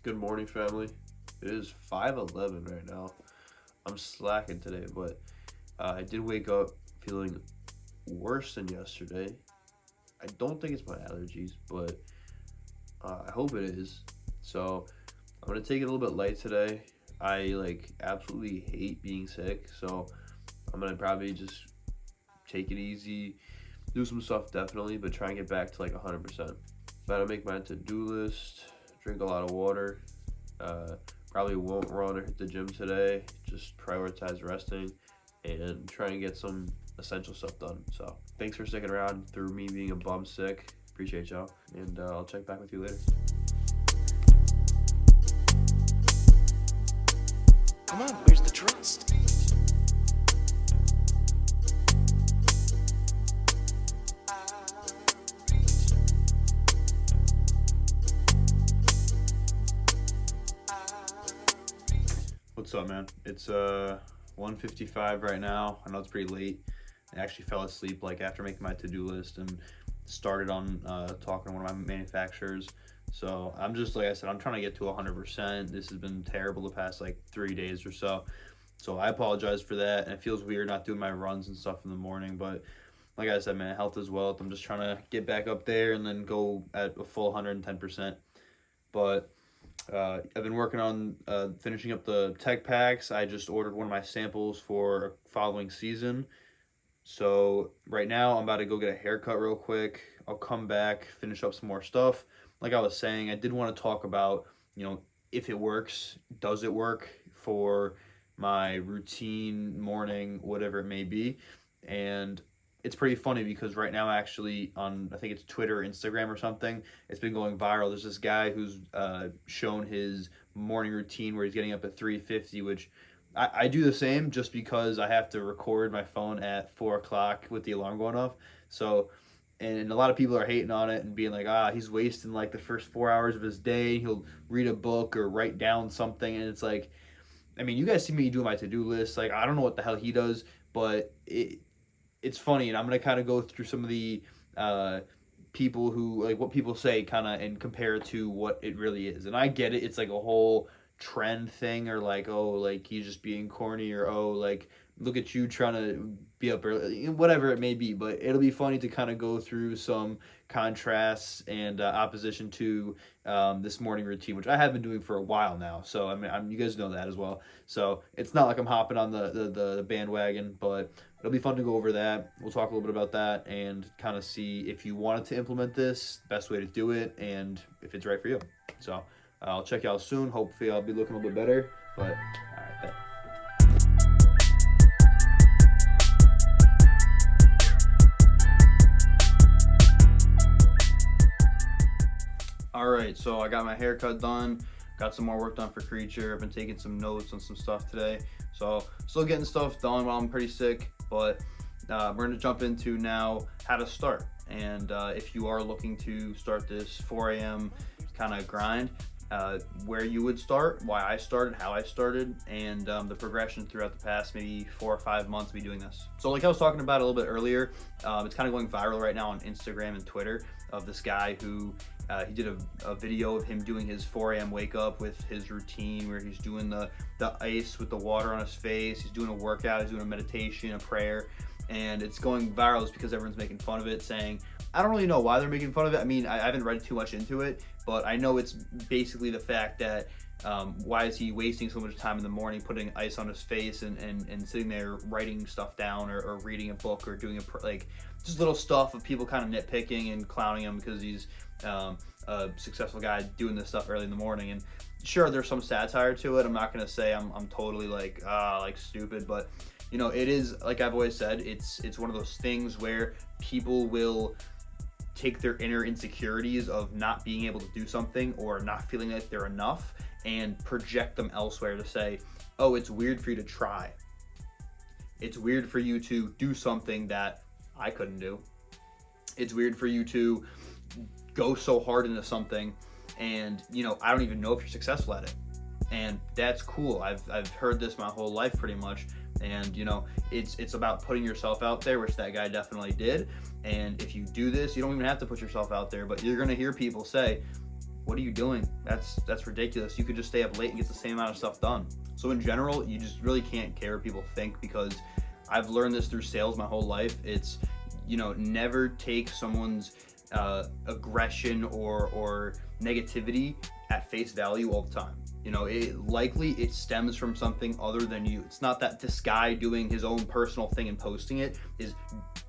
Good morning, family. It is 5:11 right now. I'm slacking today, but I did wake up feeling worse than yesterday. I don't think it's my allergies, but I hope it is. So I'm gonna take it a little bit light today. I absolutely hate being sick, so I'm gonna probably just take it easy, do some stuff definitely, but try and get back to 100%. Gotta make my to-do list, drink a lot of water. Uh, Probably won't run or hit the gym today. Just prioritize resting and try and get some essential stuff done. So thanks for sticking around through me being a bum sick. Appreciate y'all, and I'll check back with you later. Come on, where's the trust? What's up, man? It's 1:55 right now. I know it's pretty late. I actually fell asleep after making my to-do list and started on talking to one of my manufacturers. So I'm just, like I said, I'm trying to get to 100%. This has been terrible the past 3 days or so. So I apologize for that. And it feels weird not doing my runs and stuff in the morning, but like I said, man, health is wealth. I'm just trying to get back up there and then go at a full 110%. But I've been working on finishing up the tech packs. I just ordered one of my samples for following season. So right now I'm about to go get a haircut real quick. I'll come back, finish up some more stuff. Like I was saying, I did want to talk about, if it works, does it work for my routine, morning, whatever it may be. And it's pretty funny because right now, actually, on I think it's Twitter or Instagram or something, it's been going viral. There's this guy who's shown his morning routine where he's getting up at 3:50, which I do the same just because I have to record my phone at 4 o'clock with the alarm going off. So, and a lot of people are hating on it and being like, he's wasting the first 4 hours of his day. He'll read a book or write down something. And it's like, I mean, you guys see me do my to-do list. I don't know what the hell he does, but it's funny, and I'm gonna kind of go through some of the people who what people say kind of and compare it to what it really is. And I get it; it's a whole trend thing, or he's just being corny, or look at you trying to be up early, whatever it may be. But it'll be funny to kind of go through some contrasts and opposition to this morning routine, which I have been doing for a while now. So I mean, you guys know that as well. So it's not like I'm hopping on the bandwagon, but it'll be fun to go over that. We'll talk a little bit about that and kind of see if you wanted to implement this, best way to do it, and if it's right for you. So I'll check you out soon. Hopefully I'll be looking a little bit better. But all right, bet. All right, so I got my haircut done. Got some more work done for Creature. I've been taking some notes on some stuff today. So still getting stuff done while I'm pretty sick, but we're going to jump into now how to start. And if you are looking to start this 4 a.m. kind of grind, where you would start, why I started, how I started, and the progression throughout the past maybe 4 or 5 months of me doing this. So like I was talking about a little bit earlier, it's kind of going viral right now on Instagram and Twitter of this guy who he did a video of him doing his 4 a.m. wake up with his routine where he's doing the ice with the water on his face. He's doing a workout, he's doing a meditation, a prayer, and it's going viral just because everyone's making fun of it, saying, I don't really know why they're making fun of it. I mean, I haven't read too much into it, but I know it's basically the fact that why is he wasting so much time in the morning putting ice on his face and sitting there writing stuff down or reading a book or doing just little stuff of people kind of nitpicking and clowning him because he's a successful guy doing this stuff early in the morning. And sure, there's some satire to it. I'm not gonna say I'm totally stupid, but it is, like I've always said, it's one of those things where people will take their inner insecurities of not being able to do something or not feeling like they're enough and project them elsewhere to say, oh, it's weird for you to try. It's weird for you to do something that I couldn't do. It's weird for you to go so hard into something and, I don't even know if you're successful at it. And that's cool. I've heard this my whole life pretty much. And it's about putting yourself out there, which that guy definitely did. And if you do this, you don't even have to put yourself out there, but you're going to hear people say, What are you doing? That's ridiculous. You could just stay up late and get the same amount of stuff done. So in general, you just really can't care what people think, because I've learned this through sales my whole life. It's, never take someone's aggression or negativity at face value all the time. It stems from something other than you. It's not that this guy doing his own personal thing and posting it is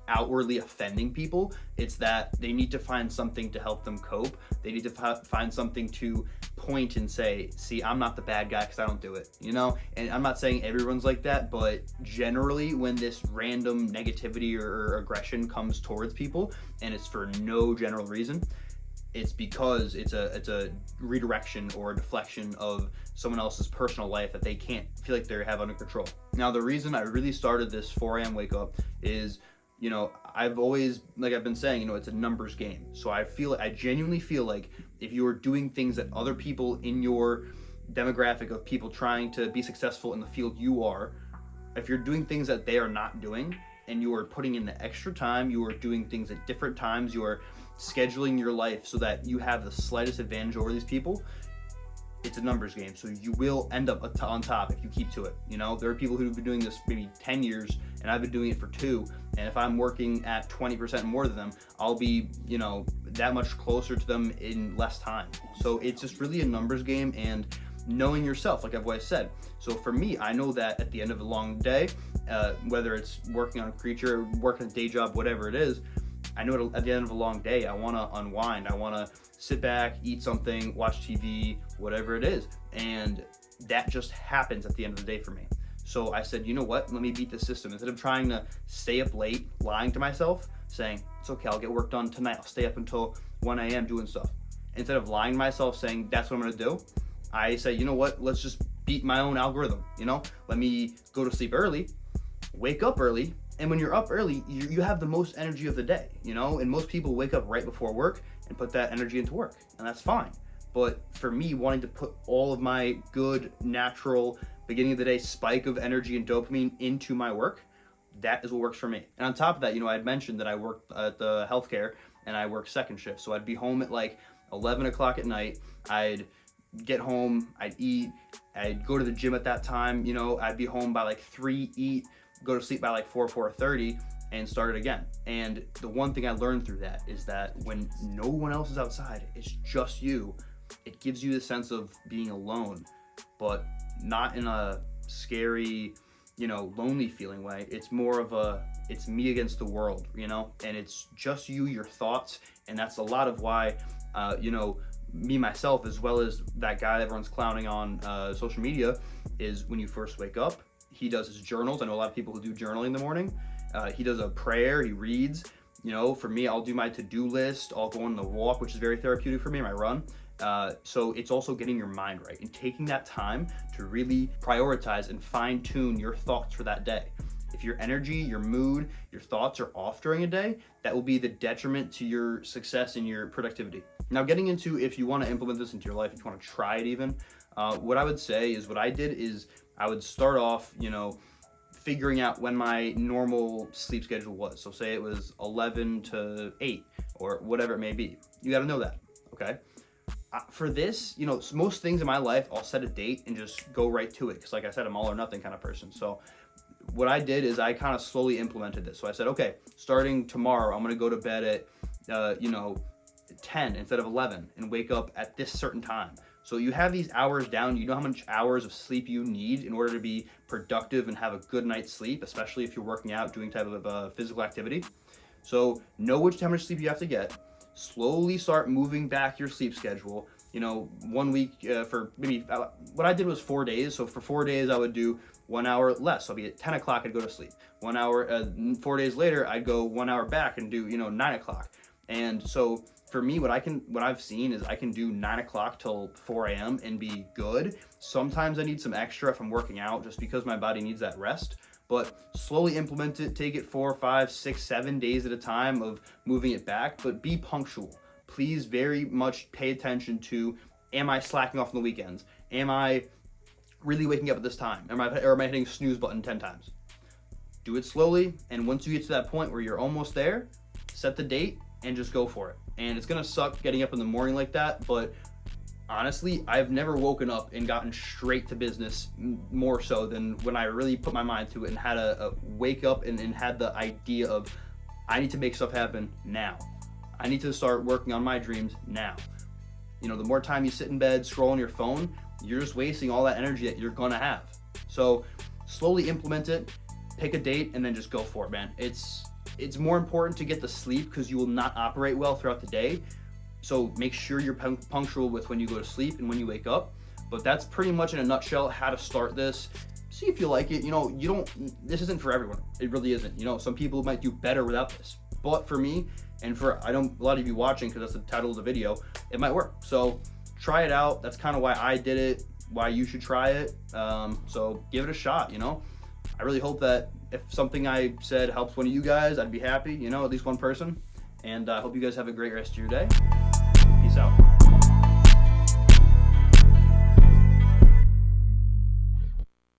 outwardly offending people. It's that they need to find something to help them cope. They need to find something to point and say, see, I'm not the bad guy because I don't do it, And I'm not saying everyone's like that, but generally when this random negativity or aggression comes towards people and it's for no general reason, it's because it's a redirection or a deflection of someone else's personal life that they can't feel like they have under control. Now, the reason I really started this 4 a.m. wake up is, I've always, like I've been saying, it's a numbers game. So I genuinely feel like if you are doing things that other people in your demographic of people trying to be successful in the field you are, if you're doing things that they are not doing, and you are putting in the extra time, you are doing things at different times, you are scheduling your life so that you have the slightest advantage over these people, it's a numbers game. So you will end up on top if you keep to it. There are people who've been doing this maybe 10 years and I've been doing it for 2. And if I'm working at 20% more than them, I'll be, that much closer to them in less time. So it's just really a numbers game and knowing yourself, like I've always said. So for me, I know that at the end of a long day, whether it's working on a creature, working a day job, whatever it is, I know at the end of a long day, I want to unwind. I want to sit back, eat something, watch TV, whatever it is. And that just happens at the end of the day for me. So I said, you know what? Let me beat the system. Instead of trying to stay up late, lying to myself, saying, it's okay, I'll get work done tonight. I'll stay up until 1 a.m. doing stuff. Instead of lying to myself saying, that's what I'm going to do, I say, you know what? Let's just beat my own algorithm. Let me go to sleep early, wake up early. And when you're up early, you have the most energy of the day, and most people wake up right before work and put that energy into work, and that's fine. But for me, wanting to put all of my good, natural, beginning of the day spike of energy and dopamine into my work, that is what works for me. And on top of that, I had mentioned that I worked at the healthcare and I work second shift. So I'd be home at like 11 o'clock at night. I'd get home, I'd eat, I'd go to the gym at that time, I'd be home by like 3, eat, go to sleep by like 4:30 and start it again. And the one thing I learned through that is that when no one else is outside, it's just you, it gives you the sense of being alone, but not in a scary, lonely feeling way. It's more of it's me against the world, and it's just you, your thoughts. And that's a lot of why, me, myself, as well as that guy that everyone's clowning on social media, is when you first wake up, he does his journals. I know a lot of people who do journaling in the morning. He does a prayer, he reads. For me, I'll do my to-do list. I'll go on the walk, which is very therapeutic for me, my run. So it's also getting your mind right and taking that time to really prioritize and fine-tune your thoughts for that day. If your energy, your mood, your thoughts are off during a day, that will be the detriment to your success and your productivity. Now, getting into if you want to implement this into your life, if you want to try it even, what I would say is what I did is I would start off, figuring out when my normal sleep schedule was. So say it was 11 to 8 or whatever it may be. You got to know that, okay? For this, most things in my life, I'll set a date and just go right to it. Because like I said, I'm all or nothing kind of person. So what I did is I kind of slowly implemented this. So I said, okay, starting tomorrow, I'm going to go to bed at, 10 instead of 11 and wake up at this certain time. So you have these hours down. You know how much hours of sleep you need in order to be productive and have a good night's sleep, especially if you're working out, doing type of physical activity. So know how much sleep you have to get. Slowly start moving back your sleep schedule. 1 week for maybe, what I did was 4 days. So for 4 days, I would do 1 hour less. So I'd be at 10 o'clock, I'd go to sleep. 1 hour, 4 days later, I'd go 1 hour back and do, 9 o'clock. And so for me, what I've seen is I can do 9 o'clock till 4 a.m. and be good. Sometimes I need some extra if I'm working out just because my body needs that rest. But slowly implement it, take it 4, 5, 6, 7 days at a time of moving it back, but be punctual. Please very much pay attention to, am I slacking off on the weekends? Am I really waking up at this time? Or am I hitting snooze button 10 times? Do it slowly, and once you get to that point where you're almost there, set the date and just go for it. And it's gonna suck getting up in the morning like that, but honestly, I've never woken up and gotten straight to business more so than when I really put my mind to it and had a wake up and had the idea of, I need to make stuff happen now. I need to start working on my dreams now. You know, the more time you sit in bed scrolling your phone, you're just wasting all that energy that you're gonna have. So slowly implement it, pick a date, and then just go for it, man. It's more important to get the sleep because you will not operate well throughout the day. So make sure you're punctual with when you go to sleep and when you wake up. But that's pretty much in a nutshell how to start this. See if you like it. You know, this isn't for everyone. It really isn't. You know, some people might do better without this. But for me, and for a lot of you watching, because that's the title of the video, it might work. So try it out. That's kind of why I did it, why you should try it. So give it a shot, you know. I really hope that if something I said helps one of you guys, I'd be happy, you know, at least one person. And I hope you guys have a great rest of your day. Peace out.